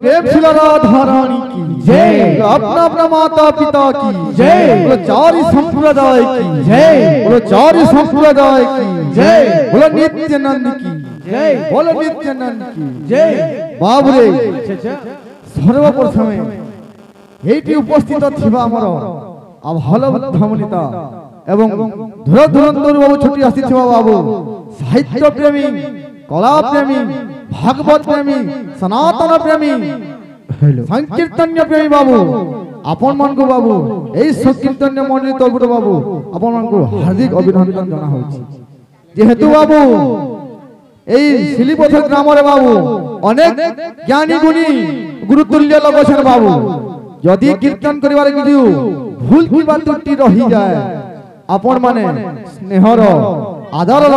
प्रेम राधा रानी की जय। अपना अपना माता पिता की जय। बोलो चारि संप्रदाय की जय। बोलो चारि संप्रदाय की जय। बोलो नित्यानंद की जय। बोलो नित्यानंद की जय। बाबुरे सर्वप्रथमे एटी उपस्थित थिबा हमर अभल धमनिता एवं धुर धुरंधर बाबू छोटी आसी थिबा बाबू साहित्य प्रेमी कला प्रेमी भागवत प्रेमी सनातन प्रेमी संकीर्तन्य प्रेमी बाबू आपण मन को बाबू एई संकीर्तन्य मंडली तरफ बाबू आपण मन को हार्दिक अभिनंदन जना होछि जेहेतु बाबू एई सिलीपथ ग्राम रे बाबू अनेक ज्ञानी गुणी गुरुतुल्य लोक छन बाबू यदि कीर्तन करिवार किछु भूल की बात त्रुटि रही जाए आपण माने स्नेहर आदरर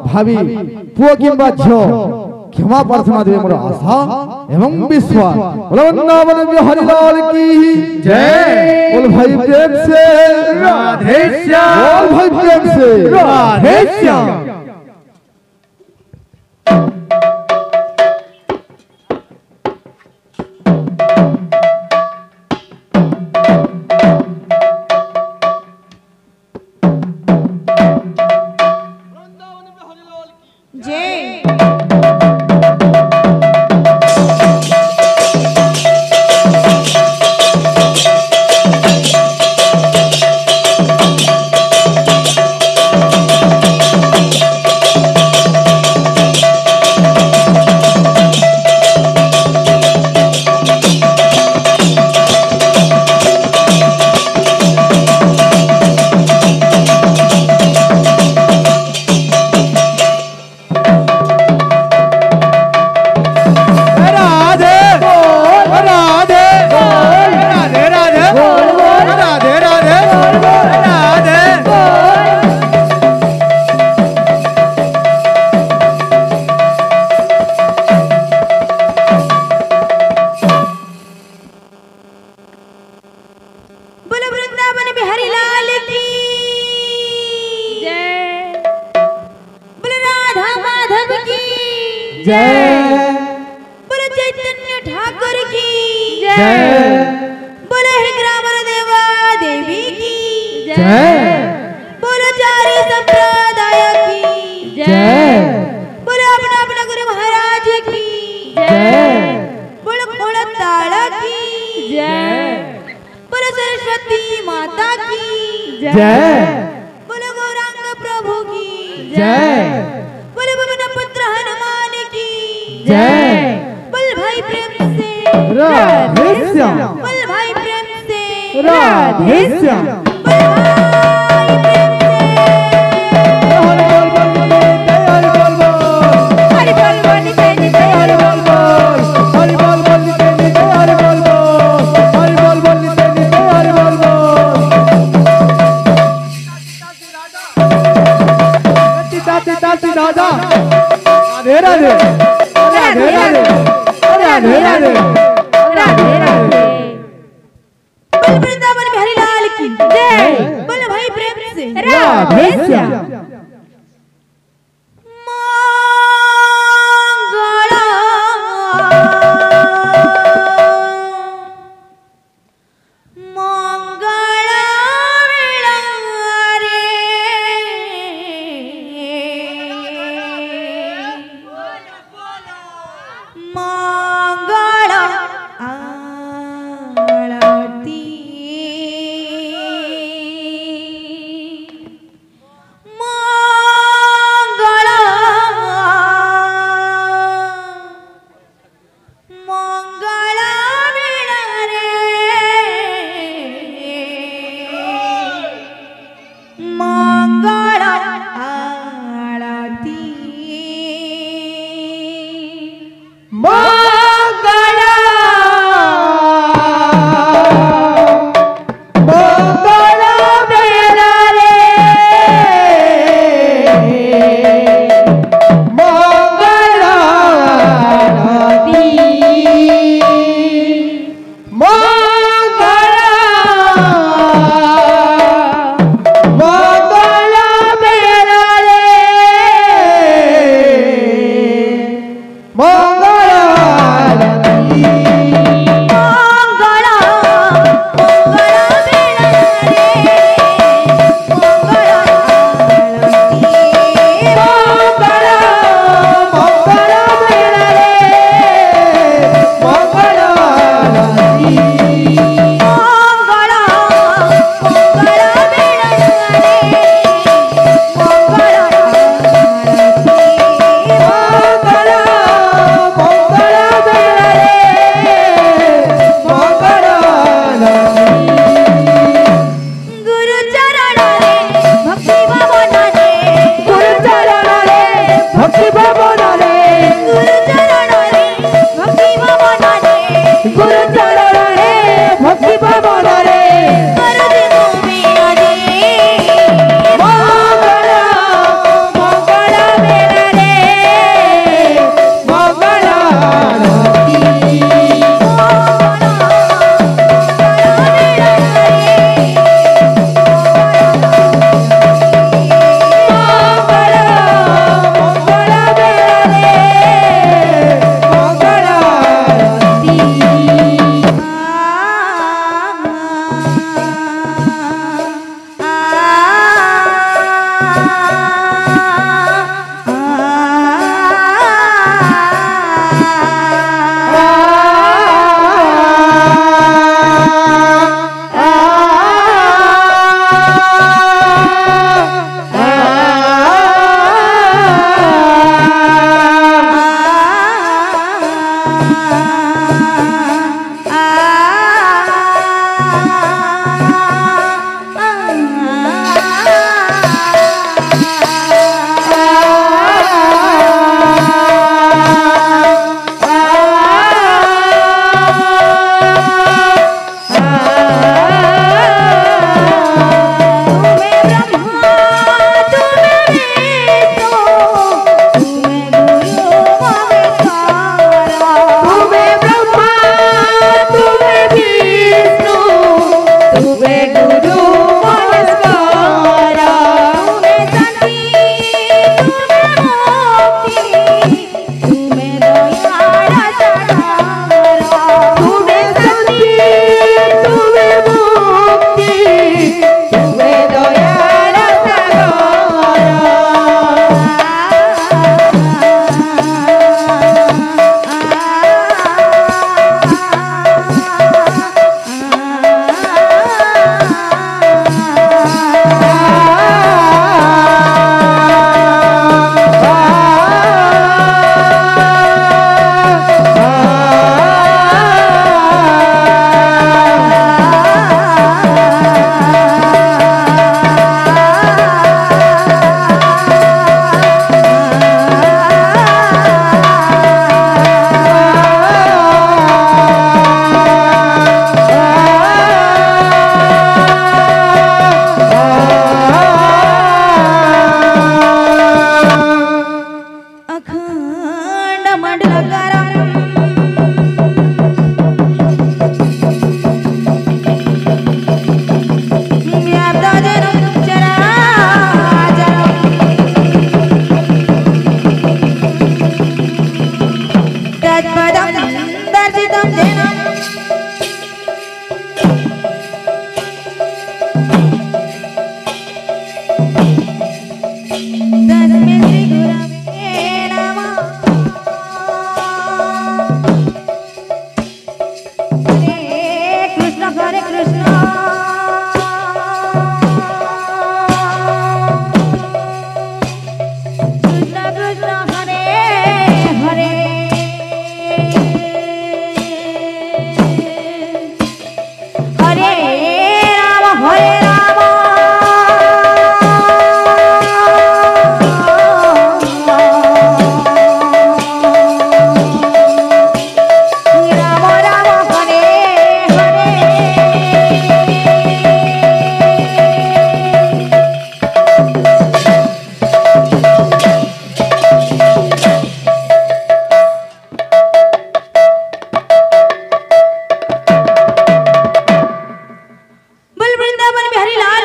भावी पुओ किंबा झियो क्षमा प्रार्थना देवे मोर आशा एवं विश्वास। बोलो वृंदावन बिहारी लाल की जय। बोल भाई प्रेम से राधे श्याम। बोल भाई प्रेम से राधे श्याम।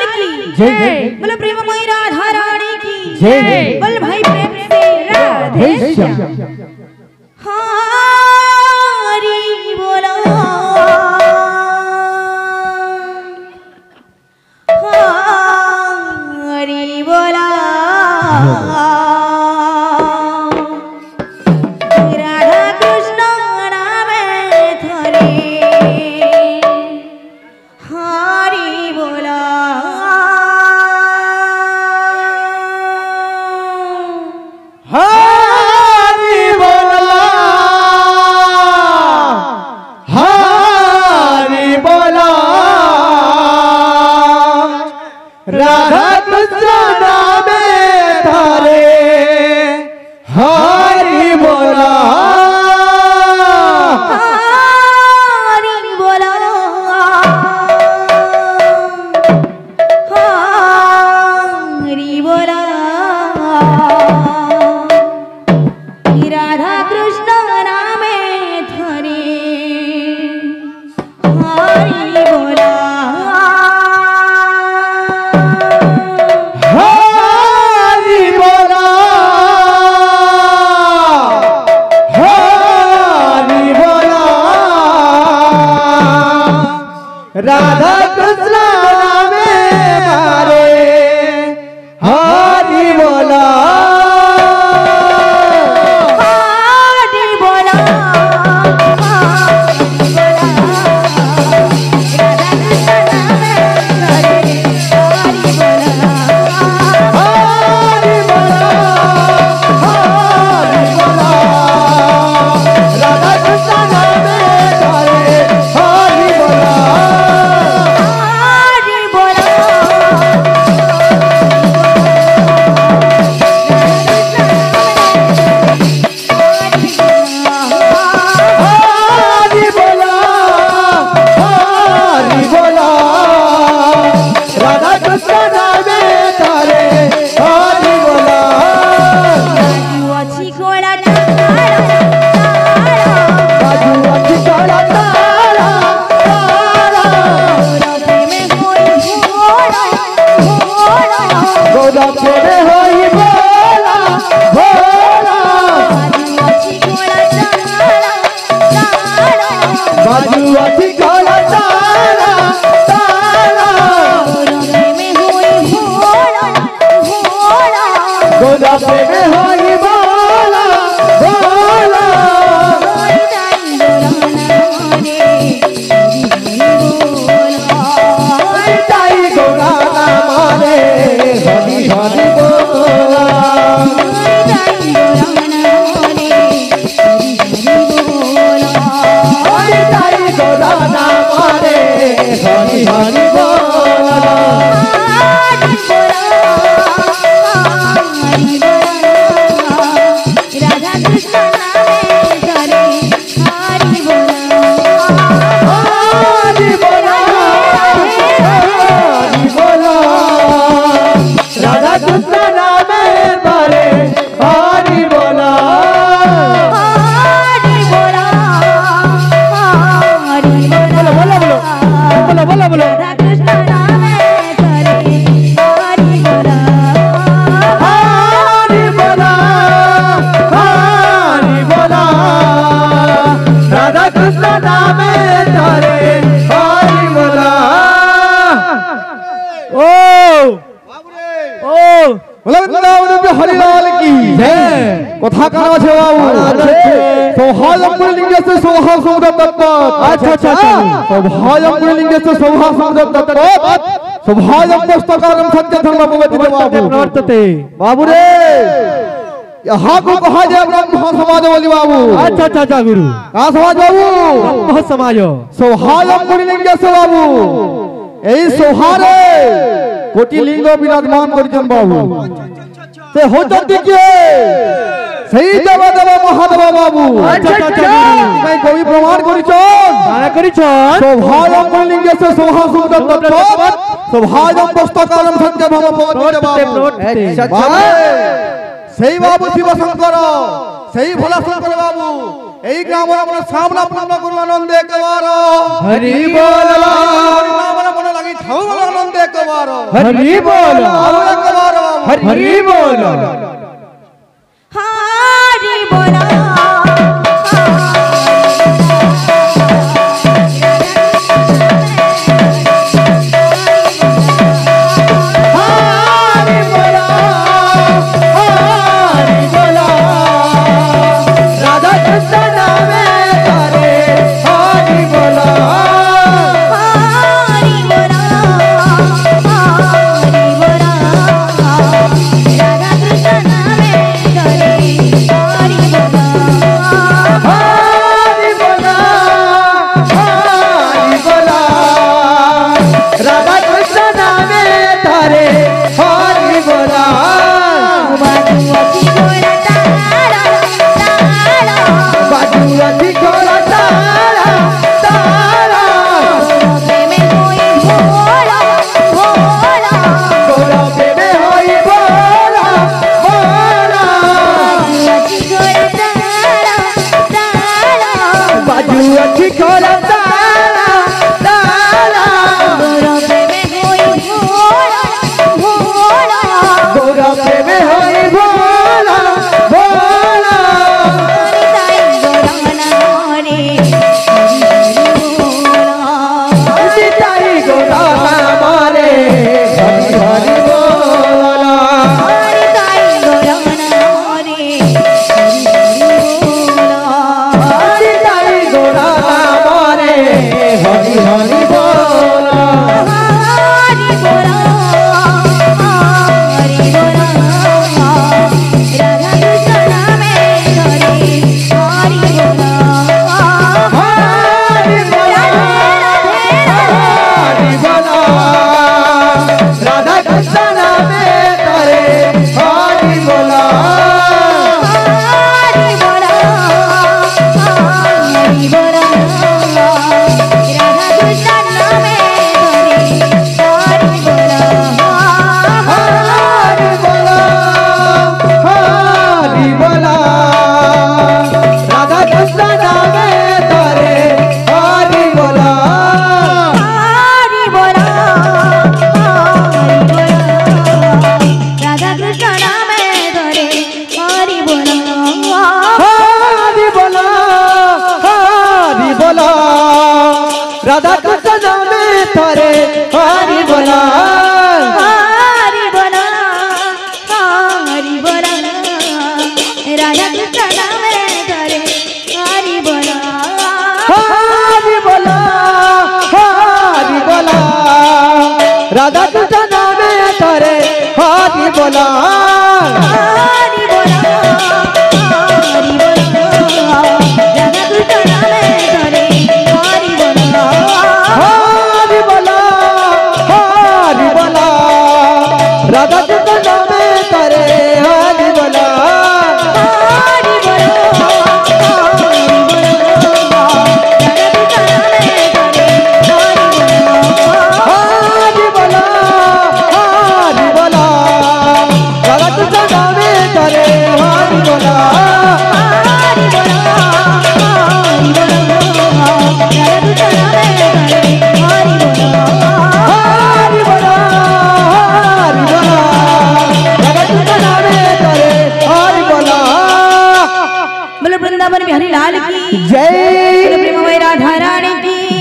बोलो प्रेममयी राधा रानी की जय। बोल भाई प्रेम से राधे श्याम। हरि बोलो हरि बोलो राधा कृष्ण नाम धरे हरि बोलो राधा कृष्ण नाम धारे हरि बोला हरि बोला हरि बोला राधा कृष्ण नाम धरे हरि बोला राधा कृष्ण नाम मारे हरि बोला हरि बोला बोलो बोलो नामे धरे हरि बोला ओ हरिलाल की जय कथा करा छे बाबू सौभाग्यपुर लिंगे से शोभा समुद्र तत्व अच्छा सौभाग्यपुर लिंगे से शोभा समुद्र तत्व सौभाग्य पुस्तकारम सत्य धर्म भगवती प्रवर्तते बाबू रे यहाँ को कहा जाए ब्रह्म समाज बोली बाबू अच्छा गुरु कहाँ समाज बाबू ब्रह्म समाज सौभाग्यपुर लिंगे से बाबू यही सौहारे कोटि लिंग विराजमान करिछन बाबू से होचंती के सही देव महादेव बाबू मैं कोई प्रमाण करिछन सौभाग्यपुर लिंगे से शोभा सुंदर तत्व सौभाग्यम पुस्तकारम सत्य धर्म भगवती बाबू सही बाबू शिव शंकर सही भोला शंकर बाबू यही ग्राम अपना सामना पूर्ण गुरु आनंद एकबार हरि बोल नाम लगी छौ आनंद एकबार हरि बोल एकबार हरि बोल हरि बोला राधा कृष्ण में थारे हरि बोला हरि बोला हरि बोला राधा कृष्ण में थारे हरि बोला हरि बोला हरि बोला राधा कृष्ण में थारे हरि बोला हरि बोला हरि बोला राधा कृष्ण में थारे हरि बोला हरि बोला हरि बोला राधा कृष्ण में थारे हरि बोला हरि बोला हरि बोला हरि बोला राधा कृष्ण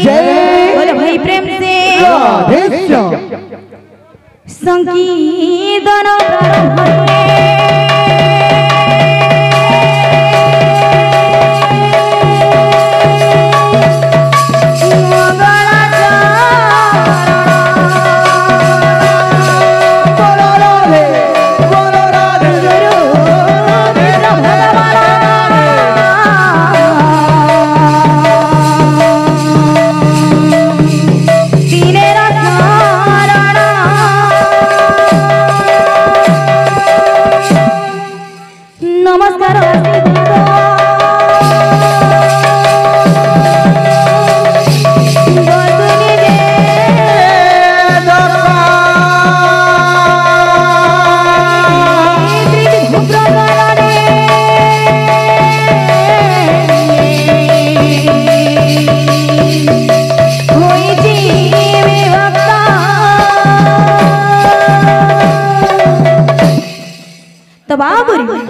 जय। बोलो भाई प्रेम से राधे श्याम। संकीर्तन प्रारंभ हुए।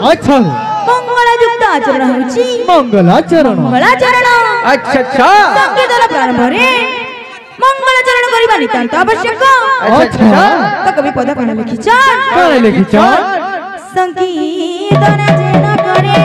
अच्छा मंगलायुक्त आचरण होची मंगलाचरण मंगलाचरण अच्छा अच्छा संकीर्तन प्रारंभ रे मंगलाचरण करिबा नितांत आवश्यक अच्छा तो कवि पद कण लिखिछ कण लिखिछ संकीर्तन जेन करे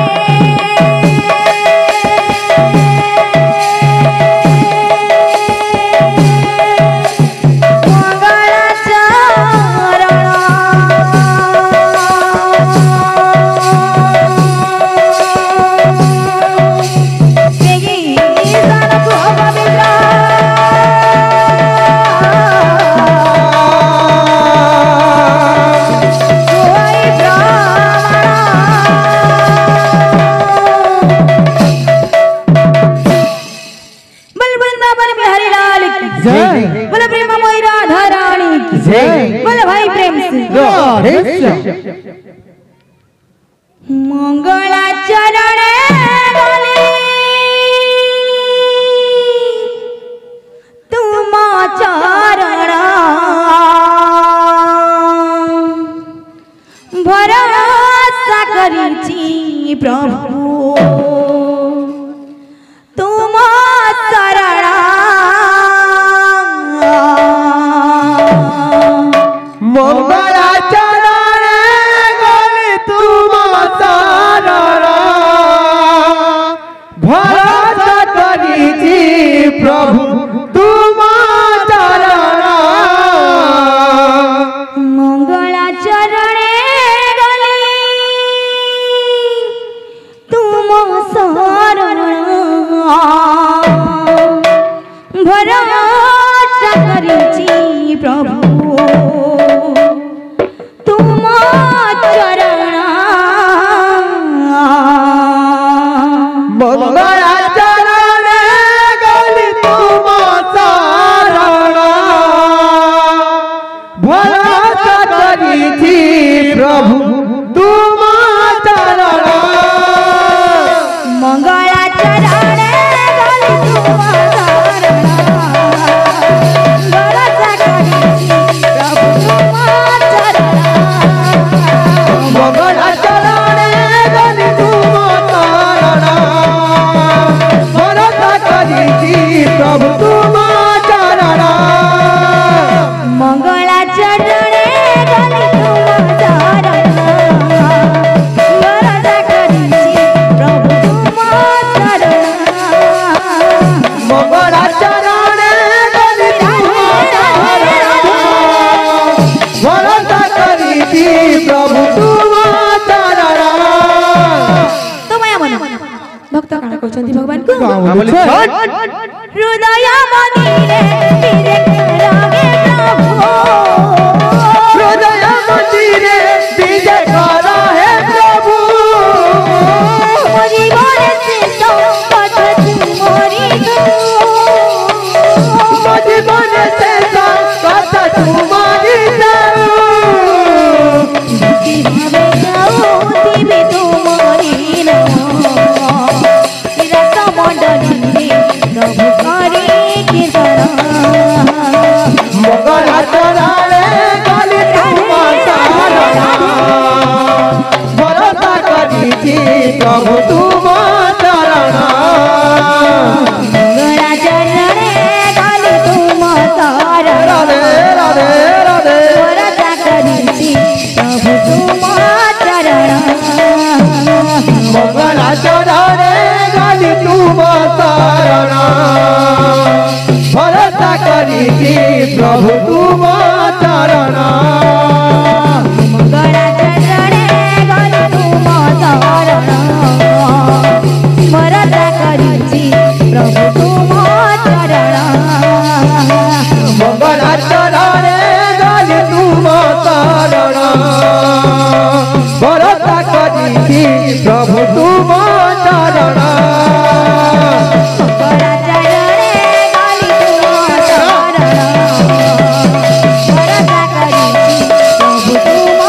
मंगलाचरण गले तुम चरण भरोसा करिछि प्रभु तुम शरण मंगलाचरण गले तुम शरण भरोसा करिछि प्रभु तुम चरण मंगलाचरण गले तुम शरण भरोसा करिछि प्रभु तुम चरण मंगलाचरण गले तुम शरण भरोसा करिछि प्रभु तुम चरण मंगलाचरण गले तुम शरण भरोसा करिछि प्रभु तुम चरण मंगलाचरण गले तुम शरण भरोसा करिछि प्रभु तुम चरण मंगलाचरण गले तुम शरण भरोसा करिछि प्रभु तुम चरण मंगलाचरण गले तुम शरण भरोसा करिछि प्रभु तुम चरण तमया मन भक्त काण कहउछन्ति भगवान को हृदय मन्दिरे विजय लागे प्रभु हृदय मंदिरे विजय कर हे प्रभु जीवन से संकट तुमरी जीवन से संकट तुम्हारी दिवे तुमरी रस मंडली प्रभु करे कीर्तन କରିଛି ପ୍ରଭୁ ତୁମ ଚରଣ ମଙ୍ଗଳା ଚରଣେ ଗଲି ତୁମ ଶରଣ ଭରସା କରିଛି ପ୍ରଭୁ ତୁମ ଚରଣ ମଙ୍ଗଳା ଚରଣେ ଗଲି ତୁମ ଶରଣ ଭରସା କରିଛି ପ୍ରଭୁ ତୁମ ଚରଣ ମଙ୍ଗଳା ଚରଣେ ଗଲି ତୁମ ଶରଣ ଭରସା କରିଛି ପ୍ରଭୁ ତୁମ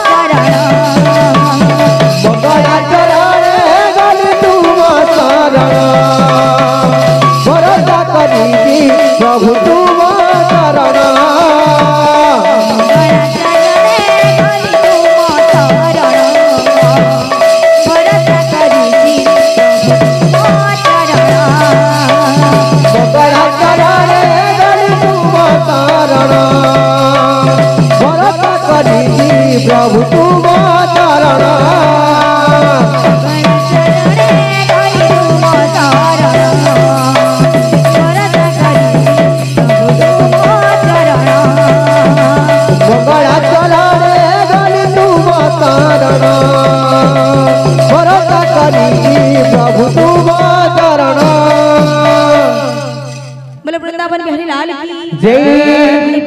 ଚରଣ ମଙ୍ଗଳା ଚରଣେ ଗଲି ତୁମ ଶରଣ ଭରସା କରିଛି ପ୍ରଭୁ ତୁମ ଚରଣ ମଙ୍ଗଳା ଚରଣେ ଗଲି ତୁମ ଶରଣ ଭରସା କରିଛି ପ୍ରଭୁ ତୁମ ଚରଣ ମଙ୍ଗଳା ଚରଣେ ଗଲି ତୁମ ଶରଣ ଭରସା କରିଛି ପ୍ରଭୁ ତୁମ ଚରଣ ମଙ୍ଗଳା ଚରଣେ ଗଲି ତୁମ ଶରଣ ଭରସା କରିଛି ପ୍ରଭୁ ତୁମ ଚରଣ बोले वृंदावन बिहारी लाल की जय।